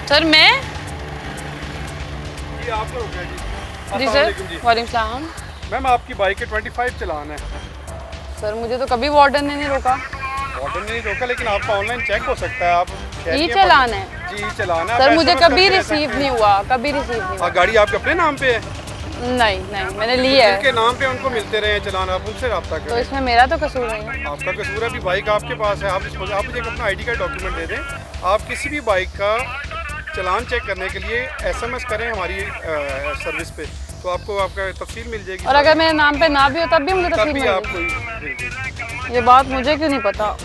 Sir मैं जी आपको हो गया जी। जी अस्सलाम सर, वालेकुम जी। वालेकुम सलाम। मैम आपकी बाइक के 25 चलान है। सर मुझे तो कभी वार्डन ने नहीं रोका। वार्डन ने नहीं रोका लेकिन आपका ऑनलाइन चेक हो सकता है। आप ई चालान है जी चलान है। सर, आप मुझे SMS कभी करके ले रिसीव सकते नहीं हैं। हुआ, कभी रिसीव नहीं हुआ। गाड़ी आपके अपने नाम पे है? नहीं नहीं, मैंने ली है। जिनके नाम पे उनको मिलते रहे चलान, आप उनसे रब्ता तो करें। इसमें मेरा तो कसूर नहीं है। आपका कसूर है, अभी बाइक आपके पास है। आप मुझे अपना ID का डॉक्यूमेंट दे दें। आप किसी भी बाइक का चलान चेक करने के लिए SMS करें हमारी सर्विस पे, तो आपको आपका तफसील मिल जाएगी। और अगर मेरे नाम पे ना भी हो तब भी मुझे तब तफसील भी मिल आपको जाएगी। ये बात मुझे क्यों नहीं पता।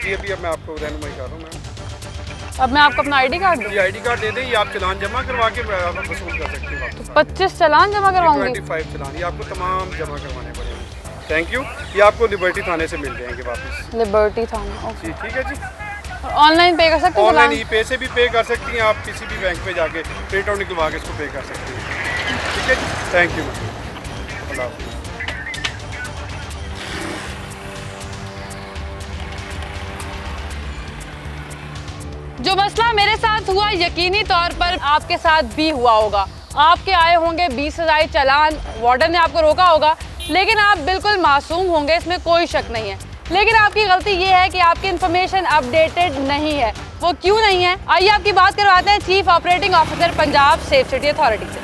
जी अभी अब मैं आपको रहनुमाई कर रहा हूँ मैम। अब मैं आपको अपना ID कार्ड दूँ? ये ID कार्ड दे दें, ये आप चलान जमा करवा के आप वसूल कर सकते हो वापस। 25 चालान जमा करवाऊंगी? 25 चलान ये आपको तमाम जमा करवाने पड़ेंगे। Thank you. ये आपको लिबर्टी थाने से मिल जाएंगे वापस। लिबर्टी थाना, ओके। जी ठीक है जी। ऑनलाइन पे कर सकते हैं ऑनलाइन चालान? ई-पे से भी पे कर सकती हैं आप, किसी भी बैंक पे जाके प्रिंट आउट निकलवा के इसको पे कर सकती हैं। ठीक है जी, थैंक यू मैम। अल्लाह हाफ़िज़। जो मसला मेरे साथ हुआ यकीनी तौर पर आपके साथ भी हुआ होगा। आपके आए होंगे 20,000 चालान, वार्डन ने आपको रोका होगा, लेकिन आप बिल्कुल मासूम होंगे, इसमें कोई शक नहीं है। लेकिन आपकी गलती ये है कि आपकी इन्फॉर्मेशन अपडेटेड नहीं है। वो क्यों नहीं है, आइए आपकी बात करवाते हैं chief operating officer Punjab safe city authority से।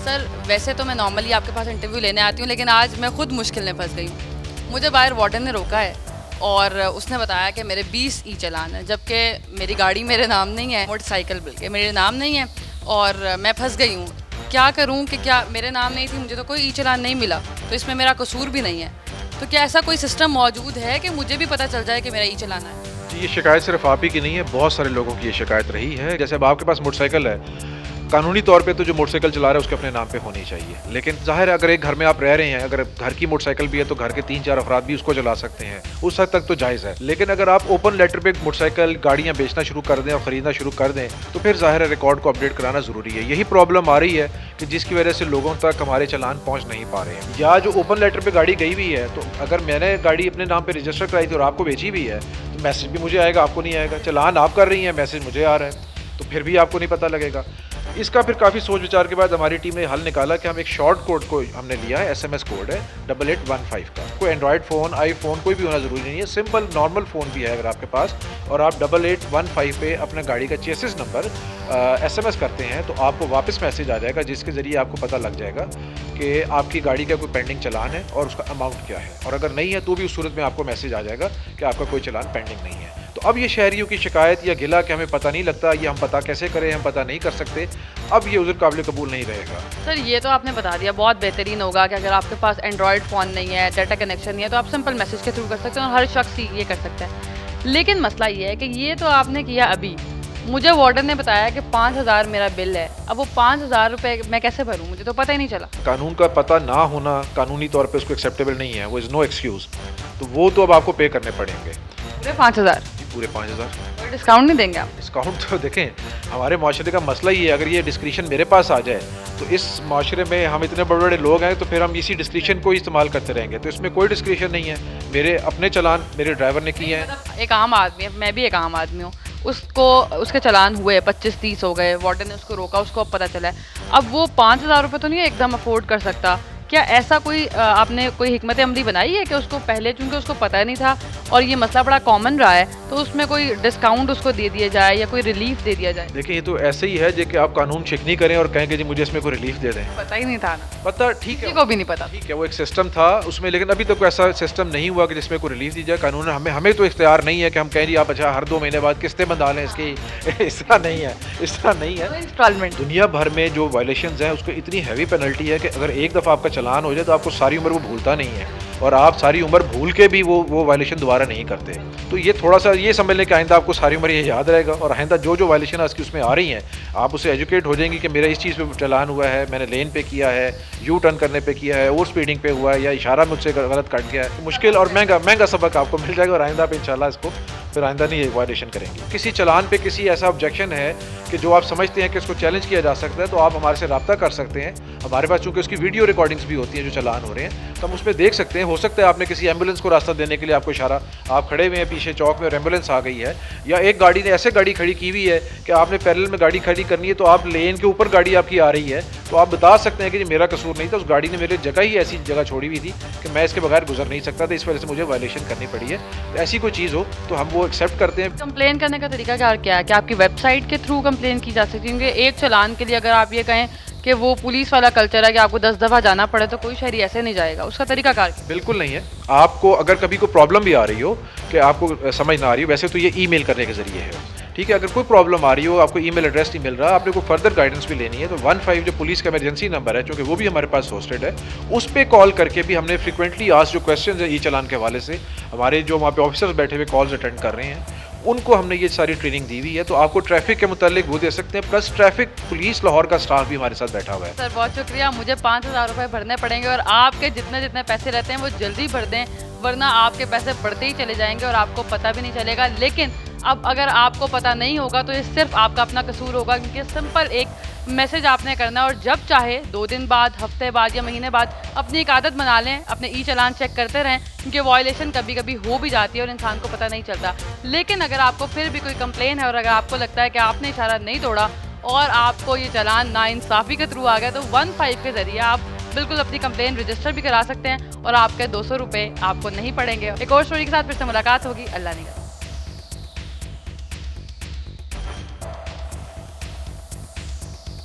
सर वैसे तो मैं नॉर्मली आपके पास इंटरव्यू लेने आती हूँ, लेकिन आज मैं खुद मुश्किल में फंस गई हूँ। मुझे बाहर वार्डन ने रोका है और उसने बताया कि मेरे 20 ई चालान है, जबकि मेरी गाड़ी मेरे नाम नहीं है, मोटरसाइकिल बल्कि मेरे नाम नहीं है, और मैं फंस गई हूँ। क्या करूँ कि क्या मेरे नाम नहीं थी, मुझे तो कोई ई चालान नहीं मिला, तो इसमें मेरा कसूर भी नहीं है। तो क्या ऐसा कोई सिस्टम मौजूद है कि मुझे भी पता चल जाए कि मेरा ई चालान है? जी ये शिकायत सिर्फ आप ही की नहीं है, बहुत सारे लोगों की ये शिकायत रही है। जैसे अब आपके पास मोटरसाइकिल है, कानूनी तौर पे तो जो मोटरसाइकिल चला रहा है उसके अपने नाम पे होनी चाहिए, लेकिन जाहिर है अगर एक घर में आप रह रहे हैं, अगर घर की मोटरसाइकिल भी है तो घर के 3-4 अफराद भी उसको चला सकते हैं, उस हद तक तो जायज़ है। लेकिन अगर आप ओपन लेटर पे मोटरसाइकिल गाड़ियाँ बेचना शुरू कर दें और ख़रीदना शुरू कर दें तो फिर जाहिर है रिकॉर्ड को अपडेट कराना ज़रूरी है। यही प्रॉब्लम आ रही है कि जिसकी वजह से लोगों तक हमारे चालान पहुँच नहीं पा रहे हैं। या जो ओपन लेटर पर गाड़ी गई हुई है, तो अगर मैंने गाड़ी अपने नाम पर रजिस्टर कराई थी और आपको बेची भी है तो मैसेज भी मुझे आएगा, आपको नहीं आएगा। चालान आप कर रही हैं, मैसेज मुझे आ रहा है, तो फिर भी आपको नहीं पता लगेगा। इसका फिर काफ़ी सोच विचार के बाद हमारी टीम ने हल निकाला कि हम एक शॉर्ट कोड को हमने लिया है, SMS कोड है 8815 का। कोई एंड्रॉयड फ़ोन, आईफोन कोई भी होना ज़रूरी नहीं है, सिंपल नॉर्मल फ़ोन भी है अगर आपके पास, और आप 8815 पे अपने गाड़ी का चेसिस नंबर SMS करते हैं तो आपको वापस मैसेज आ जाएगा, जिसके ज़रिए आपको पता लग जाएगा कि आपकी गाड़ी का कोई पेंडिंग चालान है और उसका अमाउंट क्या है। और अगर नहीं है तो भी उस सूरत में आपको मैसेज आ जाएगा कि आपका कोई चालान पेंडिंग नहीं है। तो अब ये शहरियों की शिकायत या गिला कि हमें पता नहीं लगता, ये हम पता कैसे करें, हम पता नहीं कर सकते, अब ये उज़र काबिल कबूल नहीं रहेगा। सर ये तो आपने बता दिया, बहुत बेहतरीन होगा कि अगर आपके पास एंड्रॉयड फ़ोन नहीं है, डाटा कनेक्शन नहीं है, तो आप सिंपल मैसेज के थ्रू कर सकते हैं और हर शख्स ये कर सकता है। लेकिन मसला ये है कि ये तो आपने किया अभी, मुझे वार्डन ने बताया कि 5,000 मेरा बिल है। अब वो 5,000 रुपये मैं कैसे भरूँ, मुझे तो पता ही नहीं चला। कानून का पता ना होना कानूनी तौर पे उसको एक्सेप्टेबल नहीं है, वो इज़ नो एक्सक्यूज़। तो वो तो अब आपको पे करने पड़ेंगे पूरे 5,000? पूरे 5,000। कोई डिस्काउंट नहीं देंगे आप? डिस्काउंट तो देखें, हमारे माशरे का मसला ही है, अगर ये डिस्क्रिशन मेरे पास आ जाए तो इस माशरे में हम इतने बड़े बड़े लोग हैं तो फिर हम इसी डिस्क्रिशन को इस्तेमाल करते रहेंगे, तो इसमें कोई डिस्क्रिशन नहीं है। मेरे अपने चालान मेरे ड्राइवर ने किए हैं। एक आम आदमी है, मैं भी एक आम आदमी हूँ, उसको उसके चालान हुए 25-30 हो गए, वार्डन ने उसको रोका, उसको अब पता चला है। अब वो 5,000 रुपये तो नहीं एकदम अफोर्ड कर सकता। क्या ऐसा कोई आपने कोई हिकमत अमली बनाई है कि उसको पहले, चूंकि उसको पता नहीं था और ये मसला बड़ा कॉमन रहा है, तो उसमें कोई डिस्काउंट उसको दे दिया जाए या कोई रिलीफ दे दिया जाए? देखिए ये तो ऐसे ही है जो कि आप कानून शिकनी करें और कहें कि जी मुझे इसमें कोई रिलीफ दे दें। पता ही नहीं था ना, पता ठीक किसी है, को भी नहीं पता। ठीक है, वो एक सिस्टम था उसमें, लेकिन अभी तक ऐसा सिस्टम नहीं हुआ कि जिसमें कोई रिलीफ दी जाए। कानून हमें तो इख्तियार नहीं है कि हम कहें जी आप अच्छा हर 2 महीने बाद किस्तें बंधा लें इसकी। इस तरह नहीं है, इस तरह नहीं है। इंस्टॉलमेंट दुनिया भर में जो वायलेशंस हैं उसको इतनी हैवी पेनल्टी है कि अगर एक दफ़ा आपका चालान हो जाए तो आपको सारी उम्र वो भूलता नहीं है, और आप सारी उम्र भूल के भी वो वायलेशन दोबारा नहीं करते। तो ये थोड़ा सा ये समझ लें कि आइंदा आपको सारी उम्र ये याद रहेगा, और आइंदा जो वायलेशन आज की उसमें आ रही हैं आप उससे एजुकेट हो जाएंगी कि मेरा इस चीज़ पे चालान हुआ है, मैंने लेन पे किया है, यू टर्न करने पे किया है, ओवर स्पीडिंग पे हुआ है, या इशारा मुझसे गलत कट गया है। मुश्किल और महंगा सबक आपको मिल जाएगा, और आइंदा पे इंशाल्लाह इसको फिर आइंदा नहीं वायलेशन करेंगे। किसी चालान पे किसी ऐसा ऑब्जेक्शन है कि जो आप समझते हैं कि इसको चैलेंज किया जा सकता है, तो आप हमारे से रब्ता कर सकते हैं। हमारे पास चूँकि उसकी वीडियो रिकॉर्डिंग्स भी होती हैं जो चालान हो रहे हैं, तो हम उसमें देख सकते हैं हो सकता है आपने किसी एम्बुलेंस को रास्ता देने के लिए आपको इशारा, आप खड़े हुए हैं पीछे चौक में और एम्बुलेंस आ गई है, या एक गाड़ी ने ऐसे गाड़ी खड़ी की हुई है कि आपने पैरेलल में गाड़ी खड़ी करनी है तो आप लेन के ऊपर गाड़ी आपकी आ रही है, तो आप बता सकते हैं कि ये मेरा कसूर नहीं था, उस गाड़ी ने मेरी जगह ही ऐसी जगह छोड़ी हुई थी कि मैं इसके बगैर गुजर नहीं सकता था, इस वजह से मुझे वायलेशन करनी पड़ी है। तो ऐसी कोई चीज़ हो तो हम वो एक्सेप्ट करते हैं। कंप्लेन करने का तरीका क्या है कि आपकी वेबसाइट के थ्रू कंप्लेन की जा सकती है? क्योंकि एक चालान के लिए अगर आप ये कहें कि वो पुलिस वाला कल्चर है कि आपको 10 दफ़ा जाना पड़े, तो कोई शहरी ऐसे नहीं जाएगा, उसका तरीका कार बिल्कुल नहीं है। आपको अगर कभी कोई प्रॉब्लम भी आ रही हो कि आपको समझ ना आ रही हो, वैसे तो ये ईमेल करने के ज़रिए है, ठीक है। अगर कोई प्रॉब्लम आ रही हो, आपको ईमेल एड्रेस नहीं मिल रहा, आपने कोई फर्दर गाइडेंस भी लेनी है, तो 15 जो पुलिस का इमरजेंसी नंबर है, क्योंकि वो भी हमारे पास होस्टेड है, उस पर कॉल करके भी हमने फ्रिक्वेंटली आज जो क्वेश्चन है ई चालान के हवाले से, हमारे जो वहाँ पे ऑफिसर्स बैठे हुए कॉल्स अटेंड कर रहे हैं, उनको हमने ये सारी ट्रेनिंग दी हुई है। तो आपको ट्रैफिक के मुतालिक वो दे सकते हैं, प्लस ट्रैफिक पुलिस लाहौर का स्टाफ भी हमारे साथ बैठा हुआ है। सर बहुत शुक्रिया, मुझे 5,000 रुपये भरने पड़ेंगे और आपके जितने पैसे रहते हैं वो जल्दी भर दें, वरना आपके पैसे बढ़ते ही चले जाएंगे और आपको पता भी नहीं चलेगा। लेकिन अब अगर आपको पता नहीं होगा तो ये सिर्फ आपका अपना कसूर होगा, क्योंकि सिंपल एक मैसेज आपने करना है और जब चाहे 2 दिन बाद, हफ्ते बाद या महीने बाद अपनी एक आदत बना लें, अपने ई चालान चेक करते रहें, क्योंकि वायलेशन कभी कभी हो भी जाती है और इंसान को पता नहीं चलता। लेकिन अगर आपको फिर भी कोई कंप्लेन है और अगर आपको लगता है कि आपने इशारा नहीं तोड़ा और आपको ये चालान नाइंसाफ़ी के थ्रू आ गया, तो 15 के ज़रिए आप बिल्कुल अपनी कंप्लेन रजिस्टर भी करा सकते हैं और आपके 200 रुपये आपको नहीं पड़ेंगे। एक और स्टोरी के साथ फिर से मुलाकात होगी। अल्लाह ने